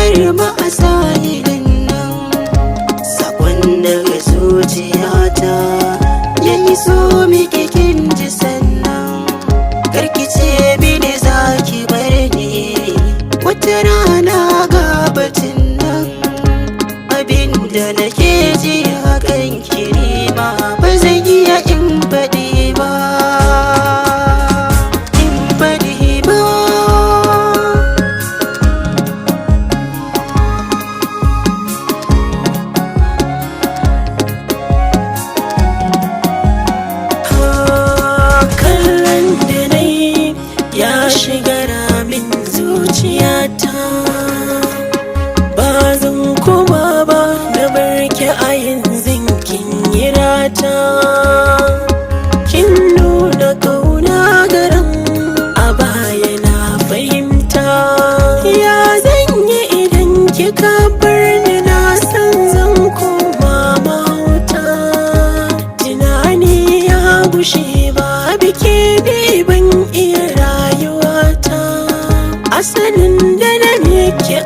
bar mu a sahilin nan, sakon daga zuciyata ya iso miki kin ji sannan. Karki ce mini zaki bar ni, wata rana ga batun nan. Abinda nake ji a kanki nima ba zan iya in faɗi ba, in faɗi ba. Kallon da nayi ya shiga ramin zuciyata, ba zan koma ba na barki a yanzu kin yi rata. Kin nuna kauna garin a baya na fahimta, ya zan yi idan kika bar ni, na san zan koma mahauta. Tunani ya gushe ba bike ne ban iya rayuwata, asalin da na miki